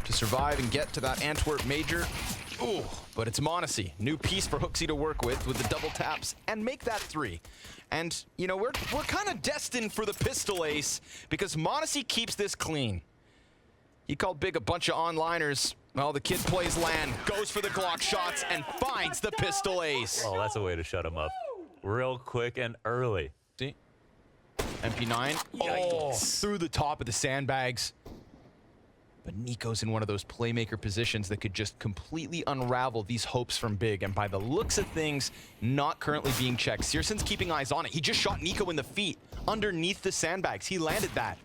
to survive and get to that Antwerp major. Ooh, but it's monesy. New piece for HooXi to work with the double taps and make that 3. And, you know, we're kind of destined for the pistol ace because monesy keeps this clean. He called Big a bunch of onliners. Well, the kid plays land, goes for the Glock shots, and finds the pistol ace. Oh, that's a way to shut him up. Real quick and early. See? MP9. Oh, through the top of the sandbags. But Niko's in one of those playmaker positions that could just completely unravel these hopes from Big. And by the looks of things, not currently being checked. Searson's keeping eyes on it. He just shot Niko in the feet underneath the sandbags. He landed that.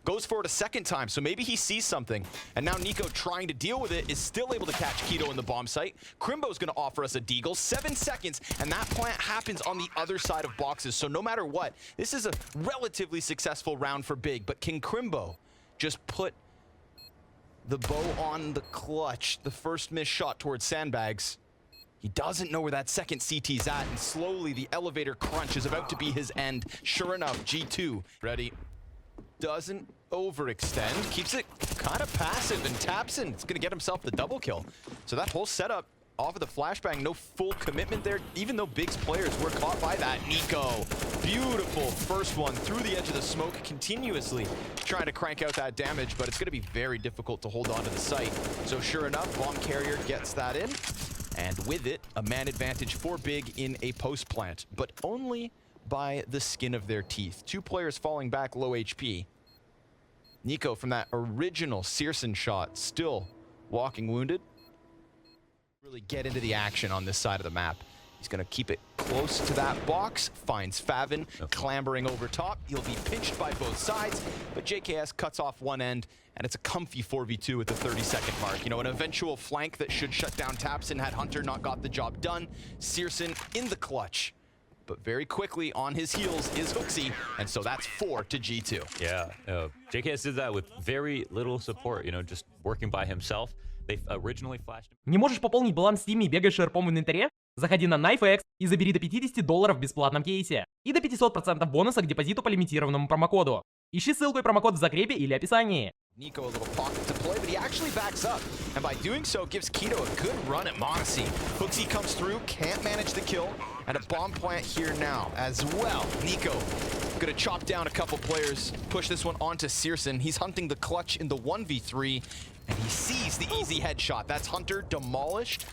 Goes for it a second time, so maybe he sees something. And now Niko, trying to deal with it, is still able to catch Keto in the bomb site. Crimbo's going to offer us a deagle. 7 seconds, and that plant happens on the other side of boxes. So no matter what, this is a relatively successful round for Big. But can Crimbo just put the bow on the clutch? The first missed shot towards sandbags. He doesn't know where that second CT's at, and slowly the elevator crunch is about to be his end. Sure enough, G2 ready. Doesn't overextend, keeps it kind of passive and taps in. It's gonna get himself the double kill. So that whole setup off of the flashbang, no full commitment there, even though Big's players were caught by that. Niko, beautiful first one through the edge of the smoke, continuously trying to crank out that damage, but it's gonna be very difficult to hold on to the site. So sure enough, bomb carrier gets that in, and with it, a man advantage for Big in a post plant, but only by the skin of their teeth. 2 players falling back low HP. Niko from that original Searson shot still walking wounded. Really get into the action on this side of the map. He's gonna keep it close to that box, finds Favin clambering over top. He'll be pinched by both sides, but JKS cuts off one end, and it's a comfy 4v2 at the 30-second mark. You know, an eventual flank that should shut down Tapson had Hunter not got the job done. Searson in the clutch. But very quickly on his heels is HooXi, and so that's 4 to G2. Yeah, JKS did that with very little support, you know, just working by himself. They originally flashed him. Не можешь пополнить баланс в Steam, бегаешь шерпом в инвентаре? Заходи на найфекс и забери до $50 в бесплатном кейсе. И до 500% бонуса к депозиту по лимитированному промокоду. Ищи ссылку и промокод в закрепе или описании. Niko a little pocket to play, but he actually backs up. And by doing so, gives Keto a good run at monesy. HooXi comes through, can't manage the kill. And a bomb plant here now as well. Niko gonna chop down a couple players, push this one onto Searson. He's hunting the clutch in the 1v3, and he sees the easy headshot. That's Hunter demolished,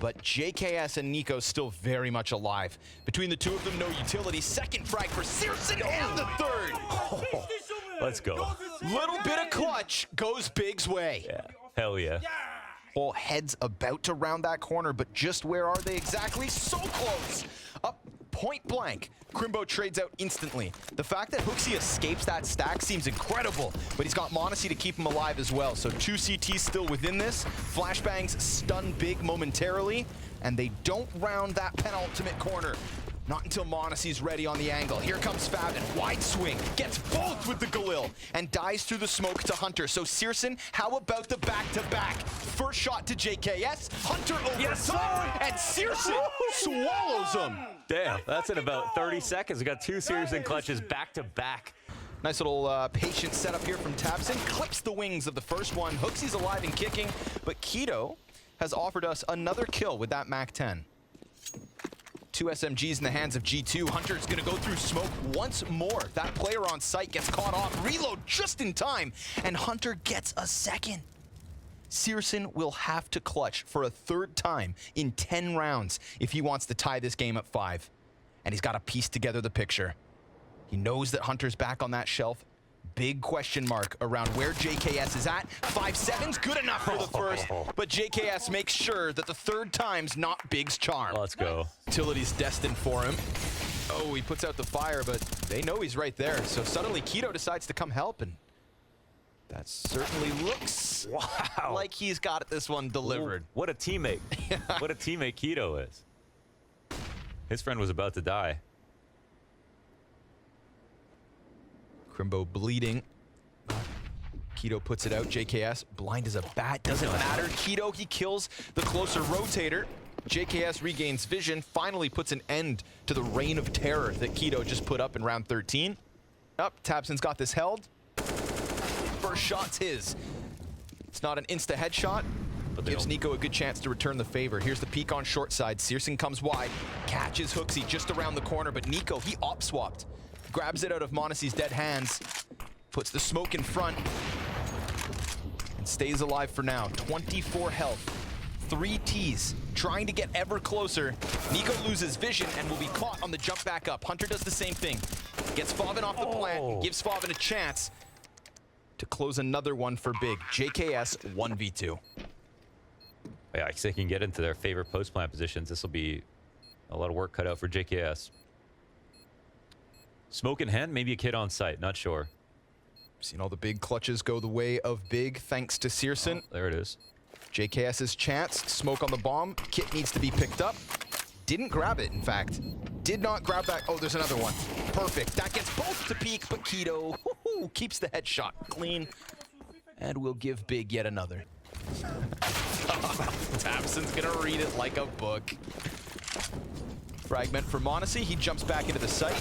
but JKS and Niko still very much alive. Between the two of them, no utility. Second frag for Searson and the third. Oh, let's go. Little bit of clutch goes Big's way. Yeah, hell yeah. Whole head's about to round that corner, but just where are they exactly? So close! Up point blank. Crimbo trades out instantly. The fact that HooXi escapes that stack seems incredible, but he's got monesy to keep him alive as well. So 2 CTs still within this. Flashbangs stun Big momentarily, and they don't round that penultimate corner. Not until monesy's ready on the angle. Here comes Favin, wide swing, gets both with the Galil, and dies through the smoke to Hunter. So Searson, how about the back-to-back? First shot to JKS, Hunter over top, and Searson swallows him. Damn, that's in about 30 seconds. We got 2 Searson clutches back-to-back. Nice little patient setup here from Tapson. Clips the wings of the first one. HooXi's alive and kicking, but Keto has offered us another kill with that MAC-10. 2 SMGs in the hands of G2. Hunter's gonna go through smoke once more. That player on site gets caught off. Reload just in time, and Hunter gets a second. Searson will have to clutch for a 3rd time in 10 rounds if he wants to tie this game at 5. And he's got to piece together the picture. He knows that Hunter's back on that shelf. Big question mark around where JKS is at. 5-7's good enough for the first, but JKS makes sure that the 3rd time's not Big's charm. Let's go. Utility's destined for him. Oh, he puts out the fire, but they know he's right there. So suddenly Keto decides to come help, and that certainly looks like he's got this one delivered. Ooh, what a teammate. What a teammate Keto is. His friend was about to die. Crimbo bleeding. Keto puts it out. JKS blind as a bat. Doesn't matter. Keto, he kills the closer rotator. JKS regains vision. Finally puts an end to the reign of terror that Keto just put up in round 13. Up, Tapson's got this held. First shot's his. It's not an insta headshot. But they Gives don't- niko a good chance to return the favor. Here's the peek on short side. csgo comes wide, catches hookzy just around the corner, but niko, he op swapped. Grabs it out of monacy's dead hands, puts the smoke in front, and stays alive for now. 24 health, 3 Ts, trying to get ever closer. niko loses vision and will be caught on the jump back up. Hunter does the same thing. Gets Favin off the plant, and gives Favin a chance to close another one for big. JKS 1v2. Yeah, if they can get into their favorite post plant positions, this will be a lot of work cut out for JKS. Smoke in hand, maybe a kid on site, not sure. Seen all the big clutches go the way of big thanks to csgo. Oh, there it is. JKS's chance, smoke on the bomb. Kit needs to be picked up. Didn't grab it, in fact. Did not grab that. Oh, there's another one. Perfect. That gets both to peek, but Keto keeps the headshot clean. And we'll give big yet another. Tabson's gonna read it like a book. Fragment for monacy. He jumps back into the site.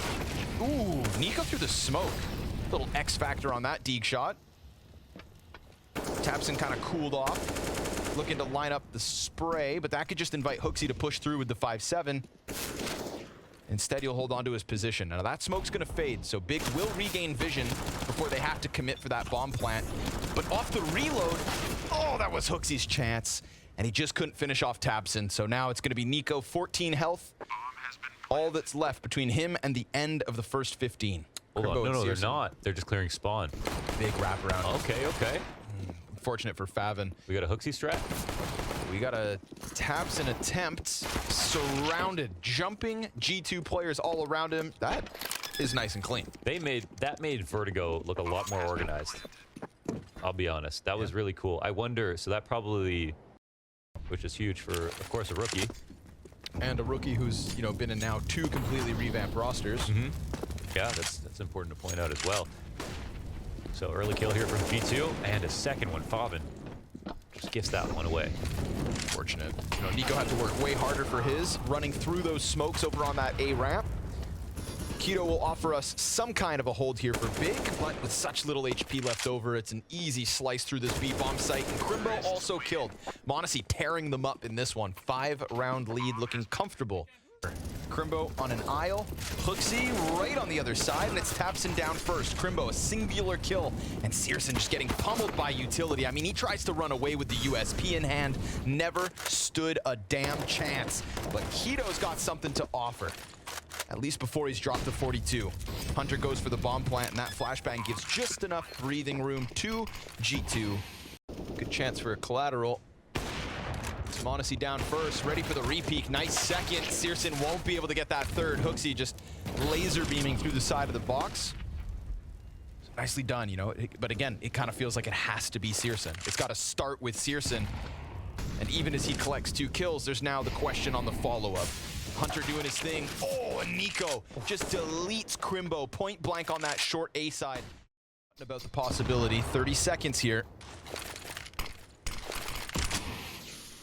Ooh, niko through the smoke. Little X factor on that Deeg shot. Tabson kind of cooled off, looking to line up the spray, but that could just invite hookzy to push through with the 5-7. Instead, he'll hold on to his position. Now that smoke's gonna fade, so Big will regain vision before they have to commit for that bomb plant. But off the reload, oh, that was hookzy's chance. And he just couldn't finish off Tabson, so now it's gonna be niko, 14 health. All that's left between him and the end of the first 15. Hold on. Crimbo and No, they're csgo. not. They're just clearing spawn. Big wraparound. Okay, okay. Unfortunate for Favin. We got a hooksy strat. We got a Tabson attempt. Surrounded. Jumping G2 players all around him. That is nice and clean. That made Vertigo look a lot more organized. I'll be honest. That was really cool. I wonder, so that probably, which is huge for, of course, a rookie. And a rookie who's, you know, been in now 2 completely revamped rosters. Yeah, that's important to point out as well. So early kill here from G2, and a second one, Favin. Just gifts that one away. Fortunate. You know, niko had to work way harder for his, running through those smokes over on that A ramp. Keto will offer us some kind of a hold here for big, but with such little HP left over, it's an easy slice through this B-bomb site. And Crimbo also killed. monacy tearing them up in this one. 5-round lead, looking comfortable. Crimbo on an aisle, hookzy right on the other side, and it's Tabson down first. Crimbo a singular kill, and csgo just getting pummeled by utility. I mean, he tries to run away with the USP in hand, never stood a damn chance. But Keto's got something to offer, at least before he's dropped to 42. Hunter goes for the bomb plant, and that flashbang gives just enough breathing room to G2. Good chance for a collateral. monacy down first, ready for the repeak. Nice second. csgo won't be able to get that third. hookzy just laser beaming through the side of the box. Nicely done, you know. But again, it kind of feels like it has to be csgo. It's got to start with csgo. And even as he collects 2 kills, there's now the question on the follow-up. Hunter doing his thing. Oh, and niko just deletes Crimbo point blank on that short A side. About the possibility. 30 seconds here.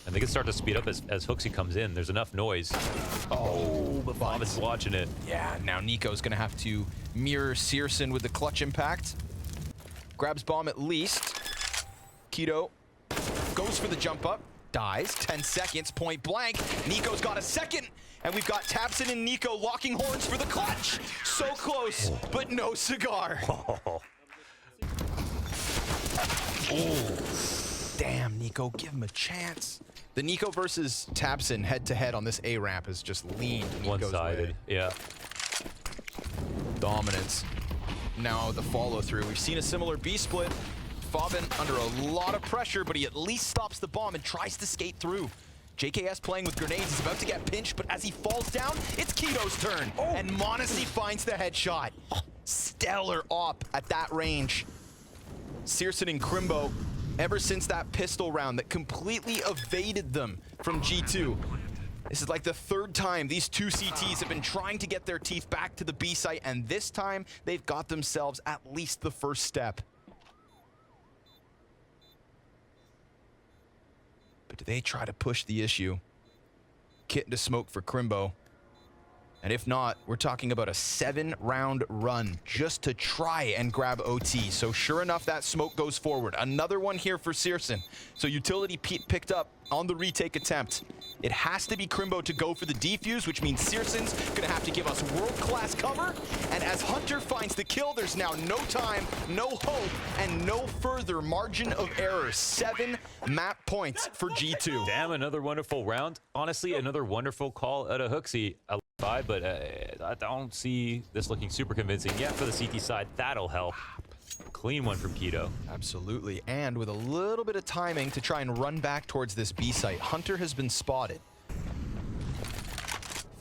And they can start to speed up as hookzy comes in. There's enough noise. Oh, but Bob is watching it. yeah, now niko's gonna have to mirror csgo with the clutch impact. Grabs bomb at least. Keto goes for the jump up. Dies. 10 seconds. Point blank. niko's got a second. And we've got Tabson and niko locking horns for the clutch. So close, but no cigar. Oh, damn, niko, give him a chance. The niko versus Tabson head-to-head on this A ramp is just leaned niko's One-sided, way. yeah. Dominance. Now the follow-through. We've seen a similar B split. Favin under a lot of pressure, but he at least stops the bomb and tries to skate through. JKS playing with grenades. He's about to get pinched, but as he falls down, it's Keto's turn. And monacy finds the headshot. Stellar op at that range. csgo and Crimbo, ever since that pistol round that completely evaded them from G2. This is like the 3rd time these 2 CTs have been trying to get their teeth back to the B site, and this time they've got themselves at least the first step. But do they try to push the issue? Kit into smoke for Crimbo. And if not, we're talking about a 7-round run just to try and grab OT. So sure enough, that smoke goes forward. Another one here for cyersn. So utility picked up on the retake attempt. It has to be Crimbo to go for the defuse, which means cyersn's gonna have to give us world-class cover. And as Hunter finds the kill, there's now no time, no hope, and no further margin of error. 7 map points for G2. Damn, another wonderful round. Honestly, another wonderful call out of hookzy. But I don't see this looking super convincing yet for the CT side. That'll help. Clean one from Keto. Absolutely, and with a little bit of timing to try and run back towards this B site. Hunter has been spotted.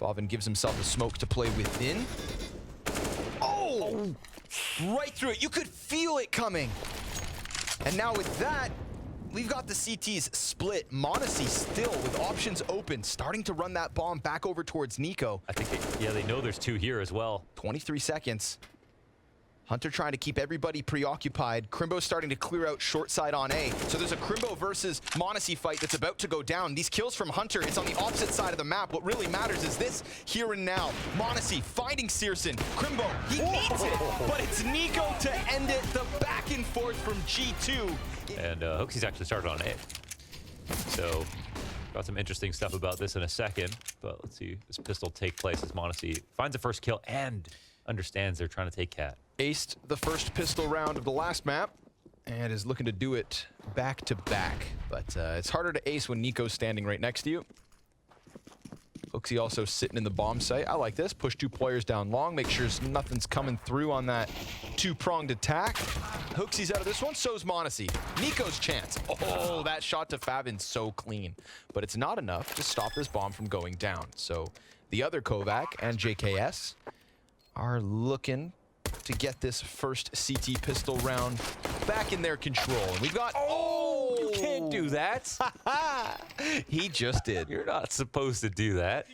faveN gives himself a smoke to play within. Oh! Right through it. You could feel it coming. And now with that, we've got the CTs split. Monacy still with options open, starting to run that bomb back over towards niko. I think they know there's 2 here as well. 23 seconds. Hunter trying to keep everybody preoccupied. Crimbo starting to clear out short side on A. So there's a Crimbo versus Monacy fight that's about to go down. These kills from Hunter, it's on the opposite side of the map. What really matters is this here and now. Monacy finding cyersn. Crimbo, he needs it, but it's niko to end it. The back and forth from G2. And hookzy's actually started on A. So got some interesting stuff about this in a second. But let's see this pistol take place as Monacy finds the first kill and understands they're trying to take cat. Aced the first pistol round of the last map and is looking to do it back to back. But it's harder to ace when niko's standing right next to you. hookzy also sitting in the bomb site. I like this. Push 2 players down long. Make sure nothing's coming through on that 2-pronged attack. hookzy's out of this one. So's Monacy. niko's chance. Oh, that shot to faveN so clean. But it's not enough to stop this bomb from going down. So the other Kovac and JKS are looking to get this first CT pistol round back in their control. And we've got... Oh! You can't do that. He just did. You're not supposed to do that.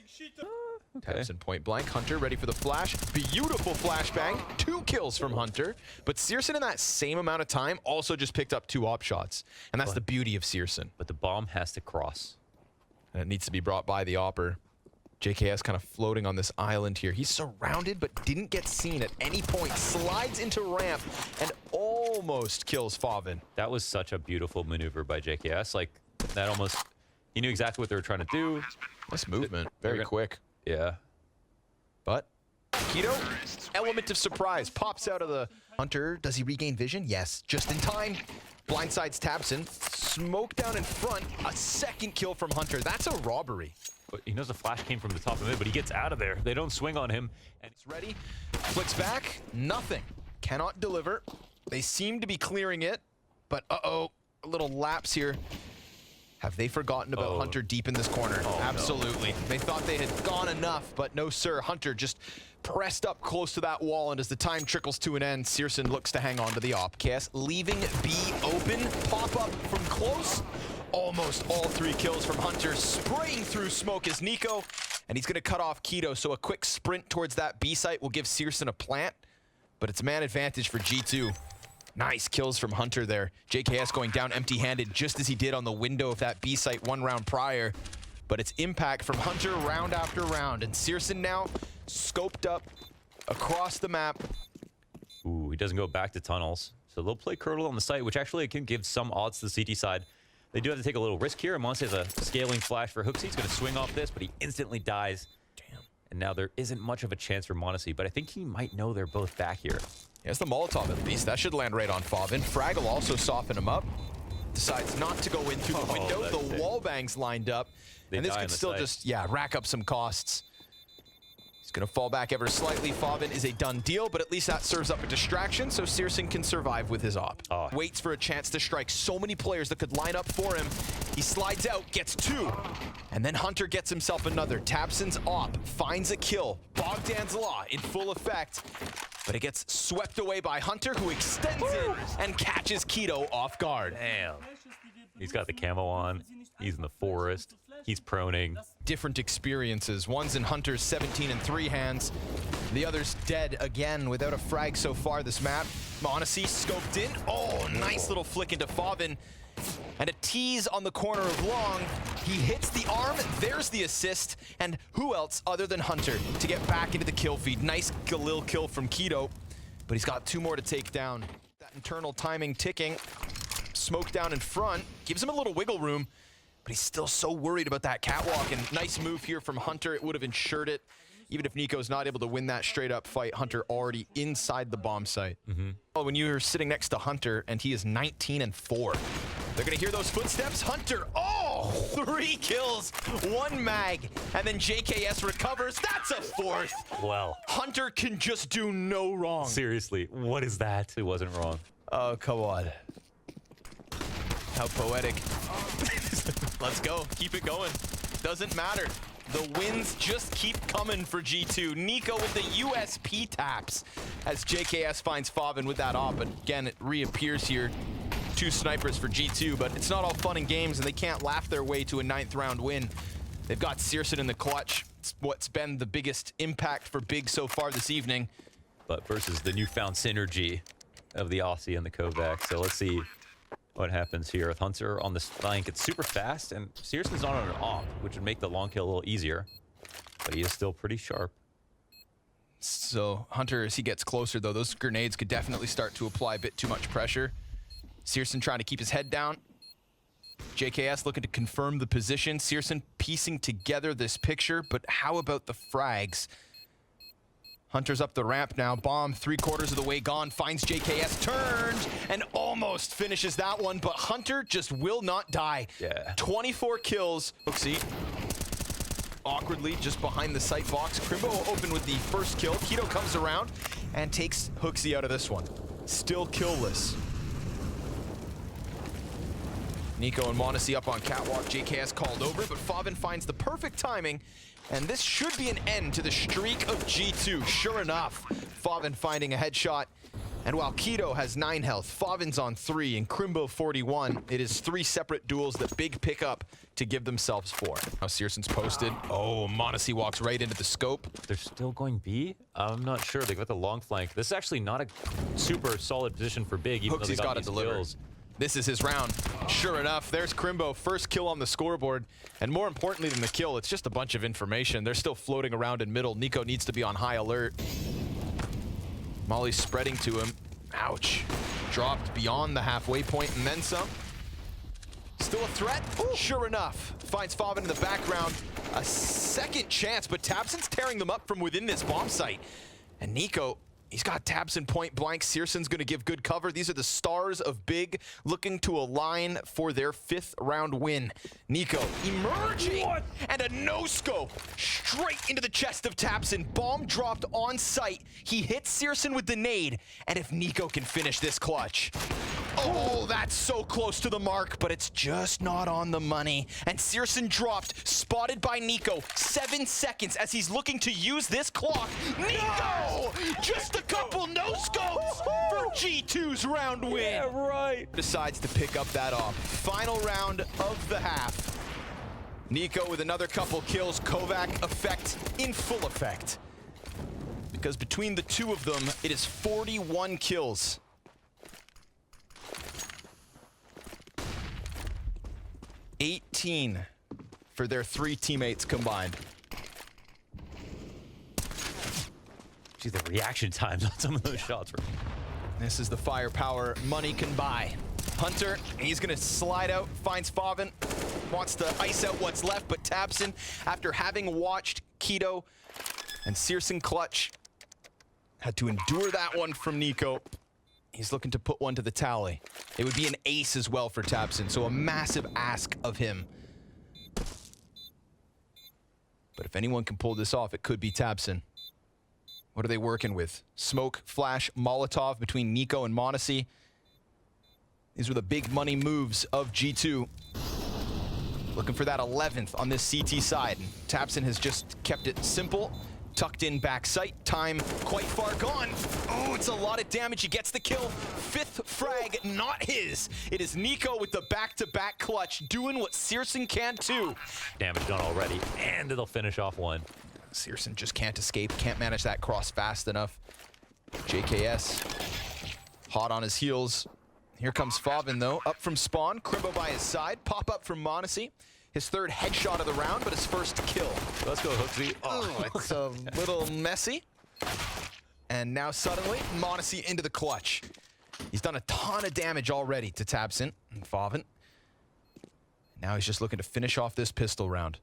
Okay. Taps in point blank. Hunter ready for the flash. Beautiful flashbang. 2 kills from Hunter. But cyersn in that same amount of time also just picked up 2 op shots. And that's the beauty of cyersn. But the bomb has to cross. And it needs to be brought by the opper. JKS kind of floating on this island here. He's surrounded, but didn't get seen at any point. Slides into ramp and almost kills faveN. That was such a beautiful maneuver by JKS. Like, that almost... He knew exactly what they were trying to do. Nice movement. Very quick. Yeah. But Keto, element of surprise, pops out of the Hunter. Does he regain vision? Yes, just in time. Blindsides tabseN. Smoke down in front. A second kill from Hunter. That's a robbery. But he knows the flash came from the top of mid, but he gets out of there. They don't swing on him. And it's ready. Flicks back. Nothing. Cannot deliver. They seem to be clearing it. But uh-oh. A little lapse here. Have they forgotten about Hunter deep in this corner? Absolutely. No. They thought they had gone enough, but no, sir. Hunter just pressed up close to that wall, and as the time trickles to an end, cyersn looks to hang on to the op. KS leaving B open. Pop up from close. Almost all 3 kills from Hunter. Spraying through smoke is niko, and he's going to cut off Keto, so a quick sprint towards that B site will give cyersn a plant, but it's man advantage for G2. Nice kills from Hunter there. JKS going down empty-handed just as he did on the window of that B site 1 round prior. But it's impact from Hunter round after round. And cyersn now scoped up across the map. Ooh, he doesn't go back to tunnels. So they'll play Curdle on the site, which actually can give some odds to the CT side. They do have to take a little risk here. Monacy has a scaling flash for hookzy. He's going to swing off this, but he instantly dies. Damn. And now there isn't much of a chance for Monacy, but I think he might know they're both back here. Yeah, it's the Molotov at least. That should land right on faveN. Frag will also soften him up. Decides not to go in through the window. The wall bangs lined up. And this could still just, rack up some costs. He's going to fall back ever slightly. faveN is a done deal, but at least that serves up a distraction, so cyersn can survive with his op. Waits for a chance to strike so many players that could line up for him. He slides out, gets 2. And then Hunter gets himself another. tabseN's op finds a kill. Bogdan's Law in full effect. But it gets swept away by Hunter, who extends in and catches Keto off guard. Damn. He's got the camo on. He's in the forest. He's proning. Different experiences. One's in Hunter's 17 and 3 hands. The other's dead again without a frag so far this map. Monacy scoped in. Oh, nice little flick into faveN. And a tease on the corner of long. He hits the arm, there's the assist. And who else other than Hunter to get back into the kill feed? Nice Galil kill from Keto, but he's got 2 more to take down. That internal timing ticking. Smoke down in front, gives him a little wiggle room, but he's still so worried about that catwalk. And nice move here from Hunter. It would have ensured it. Even if niko's not able to win that straight up fight, Hunter already inside the bomb site. Well, when you're sitting next to Hunter and he is 19-4, they're gonna hear those footsteps. Hunter, 3 kills, 1 mag, and then JKS recovers. That's a 4th. Well, Hunter can just do no wrong. seriously, what is that? It wasn't wrong. Oh, come on. How poetic. Let's go. Keep it going. Doesn't matter. The wins just keep coming for G2. niko with the USP taps as JKS finds Favin with that op. But again, it reappears here. 2 snipers for G2, but it's not all fun and games, and they can't laugh their way to a 9th round win. They've got cyarsyn in the clutch. It's what's been the biggest impact for Big so far this evening. But versus the newfound synergy of the Aussie and the Kovac. So let's see what happens here with Hunter on this flank. It's super fast, and cyarsyn's not on an op, which would make the long kill a little easier. But he is still pretty sharp. So Hunter, as he gets closer, though, those grenades could definitely start to apply a bit too much pressure. cyarsyn trying to keep his head down. JKS looking to confirm the position. cyarsyn piecing together this picture, but how about the frags? Hunter's up the ramp now. Bomb 3/4 of the way gone. Finds JKS, turns, and almost finishes that one, but Hunter just will not die. Yeah. 24 kills. Hooksy awkwardly just behind the sight box. Crimbo will open with the first kill. Keto comes around and takes Hooksy out of this one. Still killless. niko and monesy up on catwalk. JKS called over, but Favin finds the perfect timing, and this should be an end to the streak of G2. Sure enough, Favin finding a headshot. And while Keto has 9 health, Favin's on 3, and Crimbo 41, it is 3 separate duels that Big pick up to give themselves 4. Now cyarsyn's posted. Oh, monesy walks right into the scope. They're still going B? I'm not sure. They got the long flank. This is actually not a super solid position for Big, even though they Hooksy's got got to these deliver. kills. This is his round. Sure enough, there's Crimbo, first kill on the scoreboard. And more importantly than the kill, it's just a bunch of information. They're still floating around in middle. niko needs to be on high alert. Molly's spreading to him. Ouch. Dropped beyond the halfway point and then some. Still a threat? Ooh. Sure enough. Finds Favin in the background. A second chance, but tabseN's tearing them up from within this bomb site. And niko, he's got tabseN point blank. cyarsyn's gonna give good cover. These are the stars of Big looking to align for their 5th round win. niko emerging, and a no-scope straight into the chest of tabseN. Bomb dropped on site. He hits cyarsyn with the nade, and if niko can finish this clutch. Oh, that's so close to the mark, but it's just not on the money. And cyarsyn dropped, spotted by niko. 7 seconds as he's looking to use this clock. niko! Just a couple no-scopes for G2's round win. Yeah, right. Decides to pick up that off. Final round of the half. niko with another couple kills. Kovac effect in full effect. Because between the 2 of them, it is 41 kills. 18 for their 3 teammates combined. Geez, the reaction times on some of those shots were... This is the firepower money can buy. Hunter, he's gonna slide out, finds Favin, wants to ice out what's left, but tabseN, after having watched Keto and cyarsyn clutch, had to endure that one from niko. He's looking to put one to the tally. It would be an ace as well for tabseN, so a massive ask of him. But if anyone can pull this off, it could be tabseN. What are they working with? Smoke, flash, Molotov between niko and monesy. These were the big money moves of G2. Looking for that 11th on this CT side. And tabseN has just kept it simple. Tucked in back sight, time quite far gone. Oh, it's a lot of damage. He gets the kill. 5th frag, not his. It is niko with the back-to-back clutch, doing what cyarsyn can't too. Damage done already, and it'll finish off one. cyarsyn just can't escape, can't manage that cross fast enough. JKS, hot on his heels. Here comes Favin, though, up from spawn. Crimbo by his side. Pop up from monecy. His third headshot of the round, but his first kill. Let's go, Hooksy. Oh, it's a little messy. And now suddenly, monecy into the clutch. He's done a ton of damage already to tabseN and Favin. Now he's just looking to finish off this pistol round.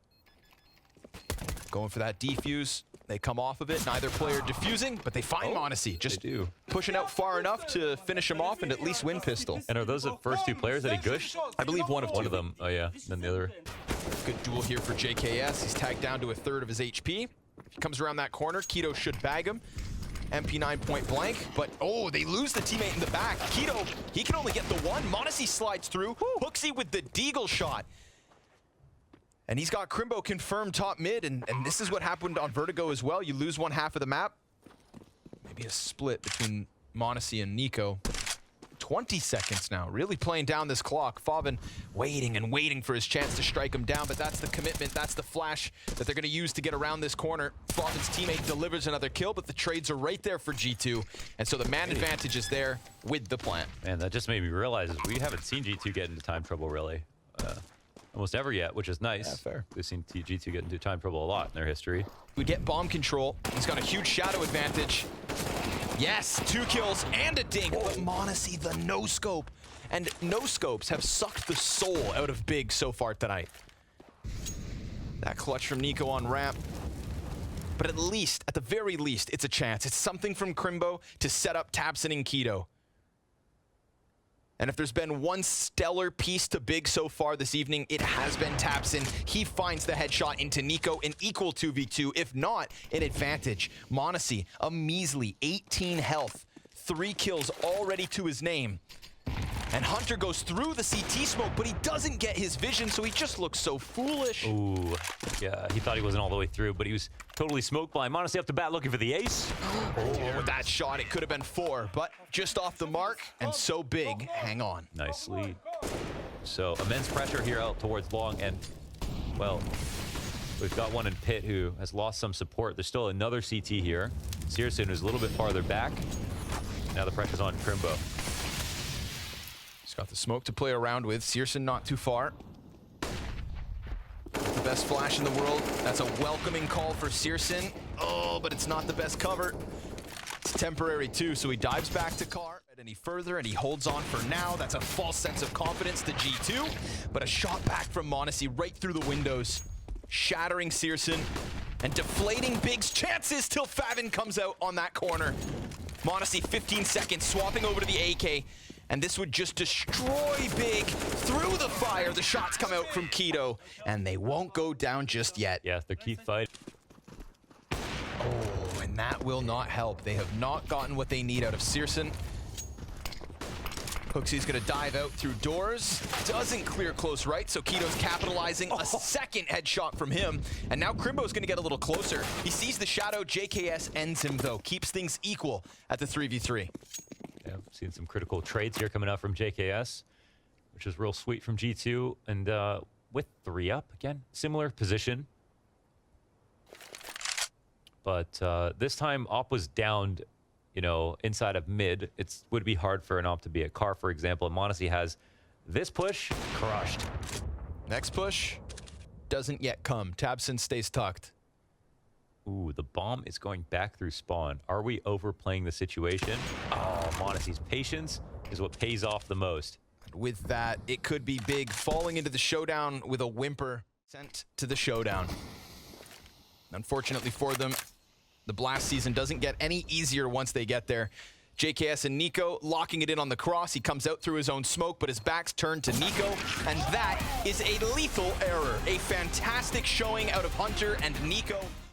Going for that defuse. They come off of it. Neither player defusing, but they find monecy. Just pushing out far enough to finish him off and at least win pistol. And are those the first two players that he gushed? I believe one of them. Oh, yeah. Then the other. Good duel here for JKS. He's tagged down to a third of his HP. If he comes around that corner, Keto should bag him. MP9 point blank, but oh, they lose the teammate in the back. Keto, he can only get the one. monecy slides through. Hooksy with the deagle shot. And he's got Crimbo confirmed top mid, and this is what happened on Vertigo as well. You lose one half of the map. Maybe a split between monecy and niko. 20 seconds now, really playing down this clock. Favin waiting and waiting for his chance to strike him down, but that's the commitment, that's the flash that they're gonna use to get around this corner. Favin's teammate delivers another kill, but the trades are right there for G2, and so the man advantage is there with the plant. Man, that just made me realize we haven't seen G2 get into time trouble really. Almost ever yet, which is nice. Yeah, fair. We've seen G2 get into time trouble a lot in their history. We get bomb control. He's got a huge shadow advantage. Yes, 2 kills and a dink, but monecy, the no-scope. And no-scopes have sucked the soul out of Big so far tonight. That clutch from niko on ramp. But at least, at the very least, it's a chance. It's something from Crimbo to set up tabseN and Keto. And if there's been one stellar piece to Big so far this evening, it has been tabseN. He finds the headshot into niko, an equal 2v2, if not an advantage. monecy, a measly 18 health, 3 kills already to his name. And Hunter goes through the CT smoke, but he doesn't get his vision, so he just looks so foolish. Ooh, yeah, he thought he wasn't all the way through, but he was totally smoke blind. monecy up to bat looking for the ace. Oh, with that shot, it could have been 4, but just off the mark, and so Big, hang on. Nice lead. So immense pressure here out towards long, and, well, we've got one in pit who has lost some support. There's still another CT here. cysrsin, who's a little bit farther back. Now the pressure's on Crimbo. He's got the smoke to play around with. cysrsin not too far. The best flash in the world. That's a welcoming call for cysrsin. Oh, but it's not the best cover. It's temporary too, so he dives back to car any further, and he holds on for now. That's a false sense of confidence to G2, but a shot back from monecy right through the windows, shattering cysrsin and deflating Big's chances till Favin comes out on that corner. monecy 15 seconds, swapping over to the AK. And this would just destroy Big through the fire. The shots come out from Keto, and they won't go down just yet. Yeah, they're Keith fight. Oh, and that will not help. They have not gotten what they need out of cysrsin. Hooksy's gonna dive out through doors. Doesn't clear close right, so Keto's capitalizing. A second headshot from him. And now Crimbo's gonna get a little closer. He sees the shadow. JKS ends him though. Keeps things equal at the 3v3. Yeah, I've seen some critical trades here coming out from JKS, which is real sweet from G2. And with 3 up, again, similar position. But this time, Op was downed, you know, inside of mid. It would be hard for an Op to be a car, for example. And monecy has this push crushed. Next push doesn't yet come. tabseN stays tucked. Ooh, the bomb is going back through spawn. Are we overplaying the situation? Oh, monecy's patience is what pays off the most. With that, it could be Big falling into the showdown with a whimper, sent to the showdown. Unfortunately for them, the blast season doesn't get any easier once they get there. JKS and niko locking it in on the cross. He comes out through his own smoke, but his back's turned to niko, and that is a lethal error. A fantastic showing out of Hunter and niko.